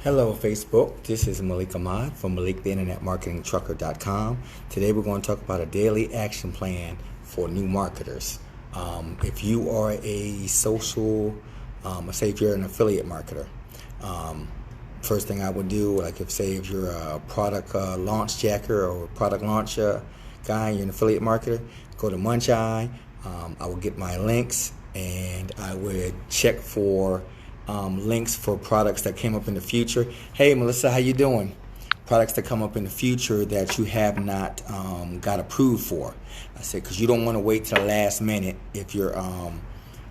Hello Facebook, this is Malik Ahmad from MalikTheInternetMarketingTrucker.com. Today we're going to talk about a daily action plan for new marketers. If you are a social, say if you're an affiliate marketer, first thing I would do, like if you're a product launch jacker or product launch guy, you're an affiliate marketer, go to Muncheye. I will get my links and I would check for links for products that came up in the future. Hey Melissa, how you doing? Products that come up in the future that you have not got approved for. I said because you don't want to wait till the last minute if you're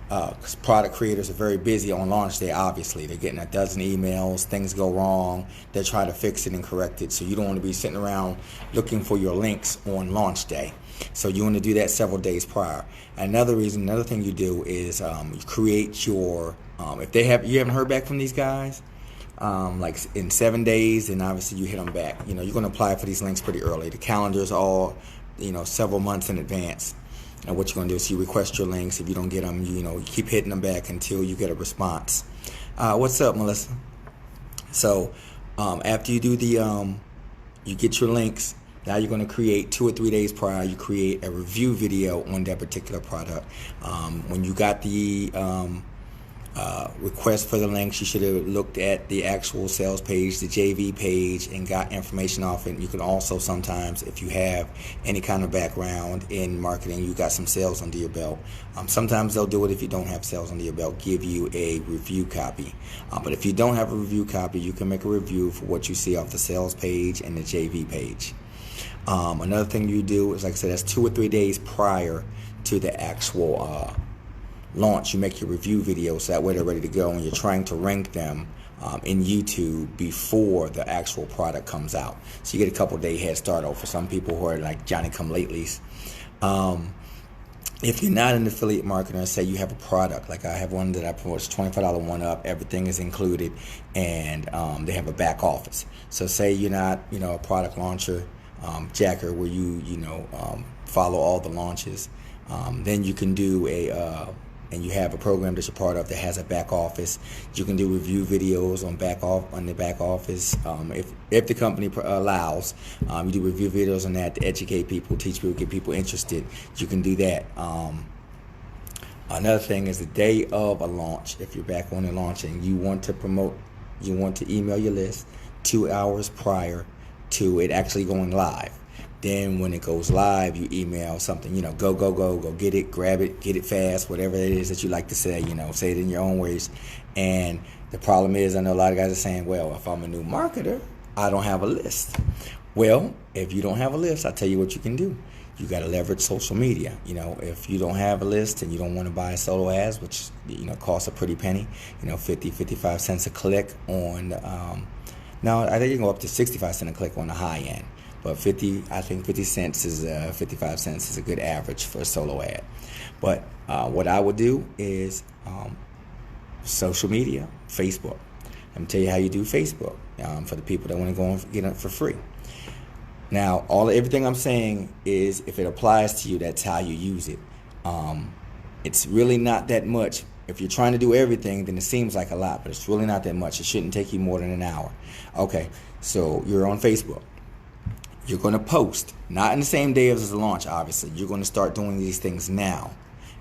because product creators are very busy on launch day. Obviously they're getting a dozen emails, things go wrong, they're trying to fix it and correct it, so you don't want to be sitting around looking for your links on launch day. So you want to do that several days prior. Another thing you do is you create your if you haven't heard back from these guys like in 7 days, then obviously you hit them back. You're going to apply for these links pretty early. The calendar's all several months in advance. And what you're going to do is you request your links. If you don't get them, you keep hitting them back until you get a response. What's up, Melissa? So after you do you get your links. Now you're going to create 2 or 3 days prior. You create a review video on that particular product. When you got the request for the links, you should have looked at the actual sales page, the JV page, and got information off it. You can also sometimes, if you have any kind of background in marketing, you got some sales under your belt. Sometimes they'll do it if you don't have sales under your belt, give you a review copy. But if you don't have a review copy, you can make a review for what you see off the sales page and the JV page. Another thing you do is, like I said, that's 2 or 3 days prior to the actual launch. You make your review videos so that way they're ready to go, and you're trying to rank them in YouTube before the actual product comes out. So you get a couple day head start over some people who are like Johnny-come-latelys. If you're not an affiliate marketer and say you have a product, like I have one that I promote, it's $25 one up, everything is included, and they have a back office. So say you're not a product launcher jacker where you follow all the launches, then you can do and you have a program that you're part of that has a back office. You can do review videos on the back office. If the company allows, you do review videos on that to educate people, teach people, get people interested. You can do that. Another thing is the day of a launch. If you're back on the launch and you want to promote, you want to email your list 2 hours prior to it actually going live. Then when it goes live, you email something, go get it, grab it, get it fast, whatever it is that you like to say, say it in your own words. And the problem is, I know a lot of guys are saying, well, if I'm a new marketer, I don't have a list. Well, if you don't have a list, I'll tell you what you can do. You got to leverage social media. If you don't have a list and you don't want to buy solo ads, which, costs a pretty penny, 50, 55 cents a click on, now I think you can go up to 65 cents a click on the high end. But 50 cents is 55 cents is a good average for a solo ad. But what I would do is social media, Facebook. Let me tell you how you do Facebook for the people that want to go and get it for free. Now, everything I'm saying is if it applies to you, that's how you use it. It's really not that much. If you're trying to do everything, then it seems like a lot, but it's really not that much. It shouldn't take you more than an hour. Okay, so you're on Facebook. You're going to post, not in the same day as the launch, obviously. You're going to start doing these things now,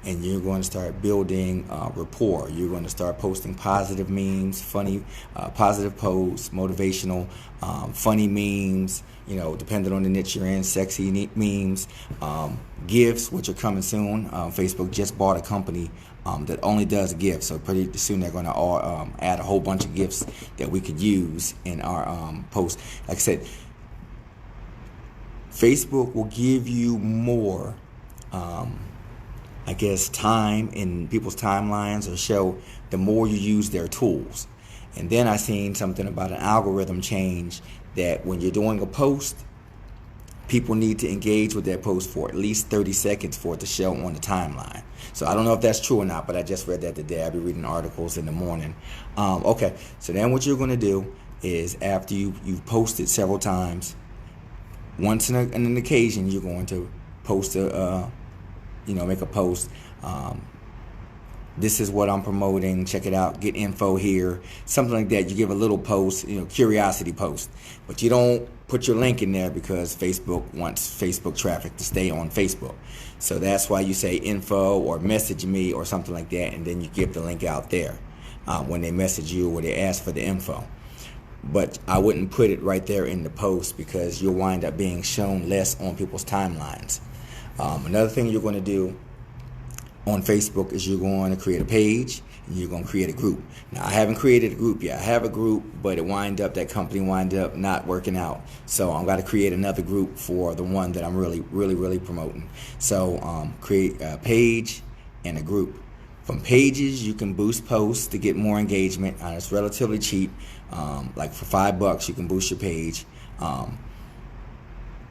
and you're going to start building rapport. You're going to start posting positive memes, funny, positive posts, motivational, funny memes, depending on the niche you're in, sexy memes, gifts, which are coming soon. Facebook just bought a company that only does gifts, so pretty soon they're going to add a whole bunch of gifts that we could use in our post. Like I said, Facebook will give you more, time in people's timelines, or show the more you use their tools. And then I seen something about an algorithm change that when you're doing a post, people need to engage with that post for at least 30 seconds for it to show on the timeline. So I don't know if that's true or not, but I just read that today. I'll be reading articles in the morning. Okay, so then what you're going to do is after you've posted several times, once in an occasion, you're going to post make a post this is what I'm promoting, check it out, get info here, something like that. You give a little post, curiosity post, but you don't put your link in there because Facebook wants Facebook traffic to stay on Facebook. So that's why you say info or message me or something like that, and then you give the link out there when they message you or they ask for the info. But I wouldn't put it right there in the post because you'll wind up being shown less on people's timelines. Another thing you're going to do on Facebook is you're going to create a page and you're going to create a group. Now, I haven't created a group yet. I have a group, but that company wind up not working out. So I'm going to create another group for the one that I'm really promoting. So create a page and a group. From pages, you can boost posts to get more engagement. It's relatively cheap. Like for $5, you can boost your page.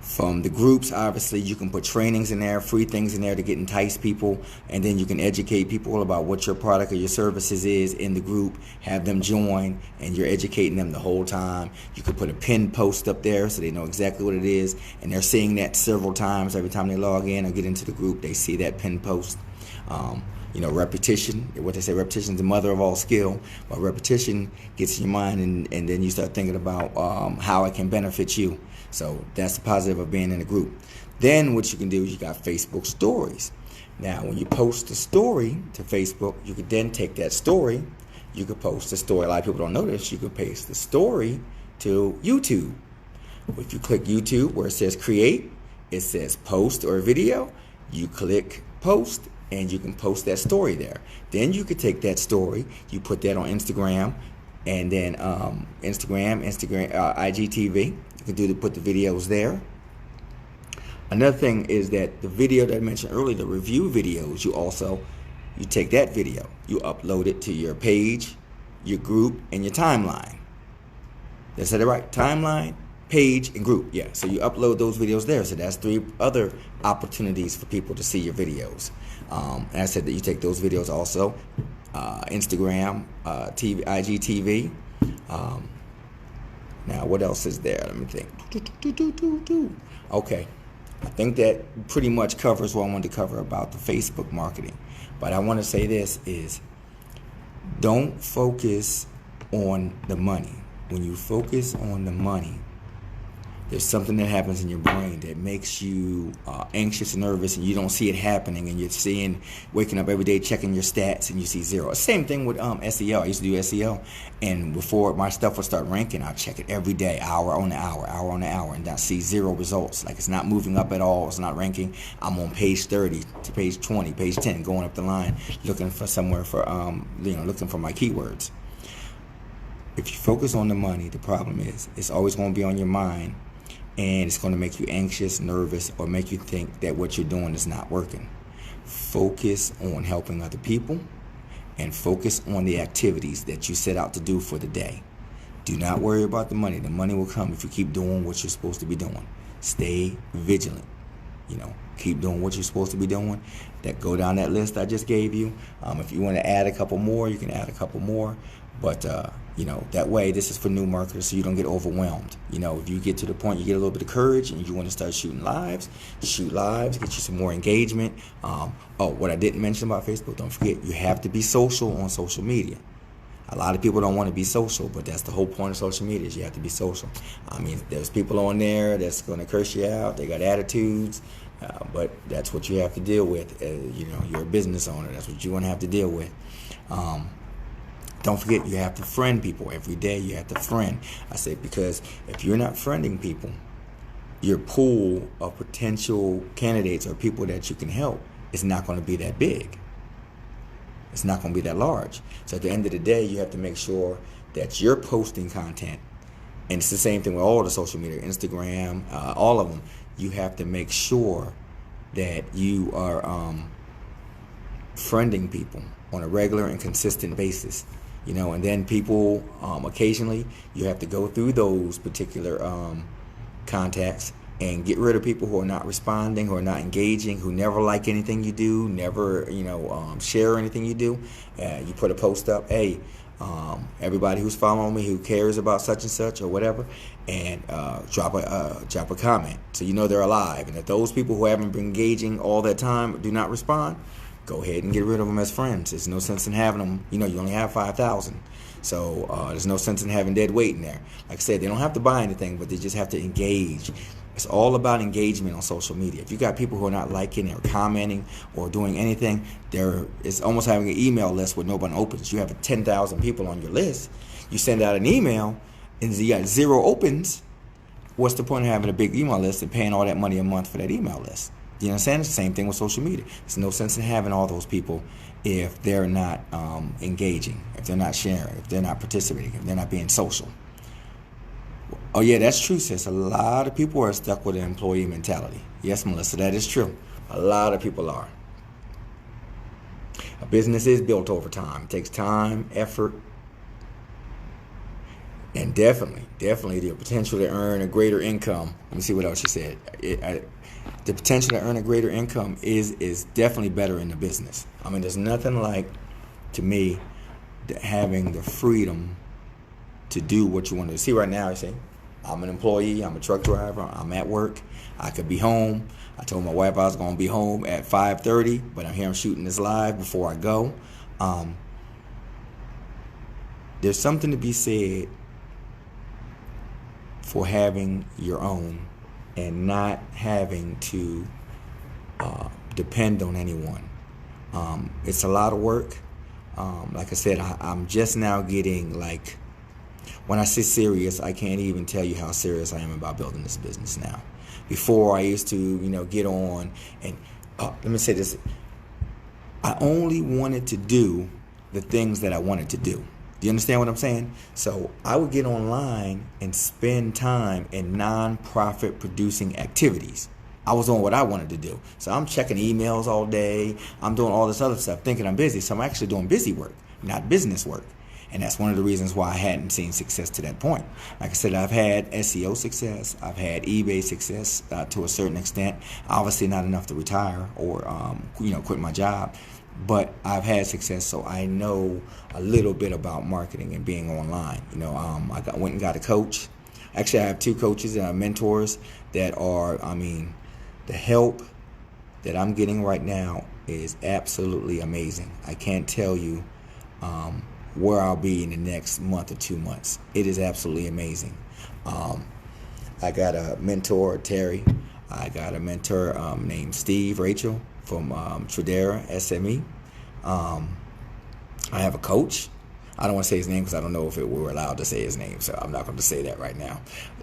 From the groups, obviously, you can put trainings in there, free things in there to entice people, and then you can educate people about what your product or your services is in the group, have them join, and you're educating them the whole time. You could put a pinned post up there so they know exactly what it is, and they're seeing that several times every time they log in or get into the group. They see that pinned post. Repetition, what they say, repetition is the mother of all skill. But repetition gets in your mind, and then you start thinking about how it can benefit you. So that's the positive of being in a group. Then what you can do is you got Facebook stories. Now, when you post a story to Facebook, you could then take that story, you could post a story. A lot of people don't know this. You could paste the story to YouTube. If you click YouTube where it says create, it says post or video, you click post, and you can post that story there. Then you could take that story, you put that on Instagram, and then Instagram, IGTV. You can put the videos there. Another thing is that the video that I mentioned earlier, the review videos, you take that video, you upload it to your page, your group, and your timeline. Did I say that right? Timeline, page, and group. Yeah, so you upload those videos there. So that's 3 other opportunities for people to see your videos. And I said that you take those videos also, Instagram, TV, IGTV. Now, what else is there? Let me think. Okay, I think that pretty much covers what I wanted to cover about the Facebook marketing. But I want to say this is, don't focus on the money. When you focus on the money, there's something that happens in your brain that makes you anxious and nervous, and you don't see it happening, and you're waking up every day checking your stats and you see 0. Same thing with SEO. I used to do SEO, and before my stuff would start ranking, I'd check it every day, hour on the hour, and I see 0 results. Like, it's not moving up at all. It's not ranking. I'm on page 30 to page 20, page 10, going up the line, looking for somewhere for looking for my keywords. If you focus on the money, the problem is it's always going to be on your mind. And it's going to make you anxious, nervous, or make you think that what you're doing is not working. Focus on helping other people and focus on the activities that you set out to do for the day. Do not worry about the money. The money will come if you keep doing what you're supposed to be doing. Stay vigilant. Keep doing what you're supposed to be doing. Go down that list I just gave you. If you want to add a couple more, you can add a couple more. But, that way, this is for new marketers, so you don't get overwhelmed. If you get to the point, you get a little bit of courage and you want to start shooting lives, shoot lives, get you some more engagement. What I didn't mention about Facebook, don't forget, you have to be social on social media. A lot of people don't want to be social, but that's the whole point of social media, is you have to be social. There's people on there that's going to curse you out. They got attitudes, but that's what you have to deal with. You're a business owner. That's what you're going to have to deal with. Don't forget, you have to friend people. Every day you have to friend. I say, because if you're not friending people, your pool of potential candidates or people that you can help is not going to be that big. It's not going to be that large. So at the end of the day, you have to make sure that you're posting content. And it's the same thing with all the social media, Instagram, all of them. You have to make sure that you are friending people on a regular and consistent basis. And then people, occasionally, you have to go through those particular contacts and get rid of people who are not responding, who are not engaging, who never like anything you do, never, share anything you do. You put a post up, hey, everybody who's following me, who cares about such and such or whatever, and drop a comment so they're alive. And if those people who haven't been engaging all that time do not respond, go ahead and get rid of them as friends. There's no sense in having them. You only have 5,000. So there's no sense in having dead weight in there. Like I said, they don't have to buy anything, but they just have to engage. It's all about engagement on social media. If you got people who are not liking or commenting or doing anything, it's almost having an email list where nobody opens. You have 10,000 people on your list. You send out an email and you got 0 opens. What's the point of having a big email list and paying all that money a month for that email list? You understand? It's the same thing with social media. There's no sense in having all those people if they're not engaging, if they're not sharing, if they're not participating, if they're not being social. Oh yeah, that's true, sis. A lot of people are stuck with an employee mentality. Yes, Melissa, that is true. A lot of people are. A business is built over time. It takes time, effort, and definitely the potential to earn a greater income. Let me see what else she said. The potential to earn a greater income is definitely better in the business. I mean, there's nothing like, to me, having the freedom to do what you want to do. See, right now, I say, I'm an employee, I'm a truck driver, I'm at work, I could be home. I told my wife I was going to be home at 5:30, but I'm shooting this live before I go. There's something to be said for having your own and not having to depend on anyone. It's a lot of work. Like I said, I'm just now getting, like, when I say serious, I can't even tell you how serious I am about building this business now. Before, I used to, get on and, let me say this, I only wanted to do the things that I wanted to do. Do you understand what I'm saying? So I would get online and spend time in non-profit producing activities. I was doing what I wanted to do. So I'm checking emails all day. I'm doing all this other stuff thinking I'm busy. So I'm actually doing busy work, not business work. And that's one of the reasons why I hadn't seen success to that point. Like I said, I've had SEO success. I've had eBay success to a certain extent. Obviously not enough to retire or, quit my job. But I've had success, so I know a little bit about marketing and being online. I went and got a coach. Actually, I have 2 coaches and mentors that are, the help that I'm getting right now is absolutely amazing. I can't tell you where I'll be in the next month or 2 months. It is absolutely amazing. I got a mentor, Terry. I got a mentor named Steve Rachel from Tradera SME. I have a coach. I don't want to say his name because I don't know if we were allowed to say his name, so I'm not going to say that right now.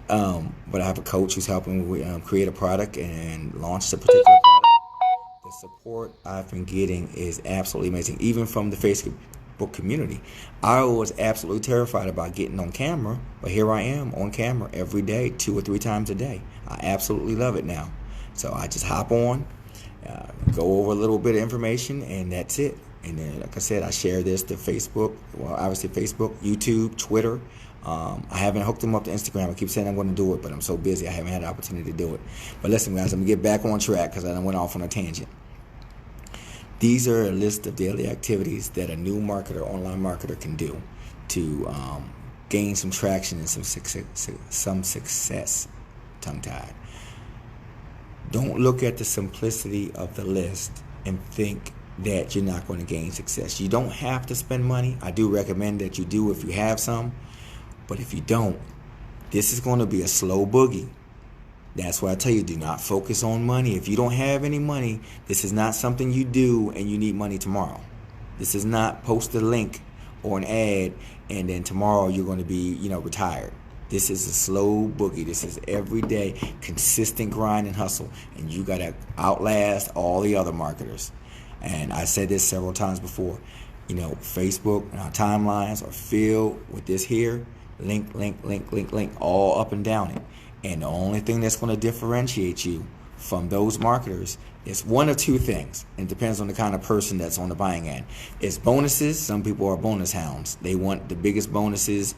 But I have a coach who's helping me create a product and launch the particular product. The support I've been getting is absolutely amazing, even from the Facebook community. I was absolutely terrified about getting on camera, but here I am on camera every day, 2 or 3 times a day. I absolutely love it now. So I just hop on, go over a little bit of information, and that's it. And then, like I said, I share this to Facebook. Well, obviously Facebook, YouTube, Twitter. I haven't hooked them up to Instagram. I keep saying I'm going to do it, but I'm so busy I haven't had the opportunity to do it. But listen, guys, I'm going to get back on track because I went off on a tangent. These are a list of daily activities that a new marketer, online marketer, can do to gain some traction and some success. Tongue-tied. Don't look at the simplicity of the list and think that you're not going to gain success. You don't have to spend money. I do recommend that you do if you have some. But if you don't, this is going to be a slow boogie. That's why I tell you, do not focus on money. If you don't have any money, this is not something you do and you need money tomorrow. This is not post a link or an ad and then tomorrow you're going to be, retired. This is a slow boogie. This is everyday, consistent grind and hustle. And you got to outlast all the other marketers. And I said this several times before. Facebook and our timelines are filled with this here. Link, all up and down it. And the only thing that's going to differentiate you from those marketers is one of 2 things. And it depends on the kind of person that's on the buying end. It's bonuses. Some people are bonus hounds. They want the biggest bonuses.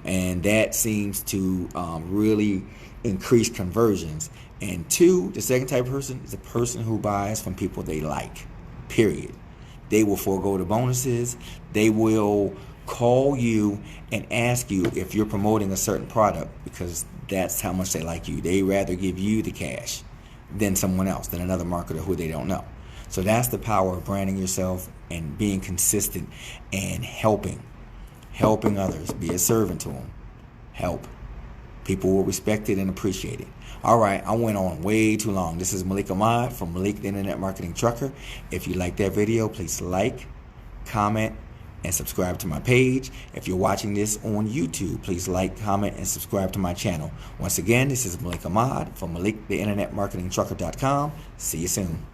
And that seems to really increase conversions. And 2, the second type of person is a person who buys from people they like. Period. They will forego the bonuses. They will call you and ask you if you're promoting a certain product because that's how much they like you. They rather give you the cash than someone else, than another marketer who they don't know. So that's the power of branding yourself and being consistent and helping others. Be a servant to them. Help. People will respect it and appreciate it. All right, I went on way too long. This is Malik Ahmad from Malik the Internet Marketing Trucker. If you like that video, please like, comment, and subscribe to my page. If you're watching this on YouTube, please like, comment, and subscribe to my channel. Once again, this is Malik Ahmad from Malik the Internet Marketing Trucker.com. See you soon.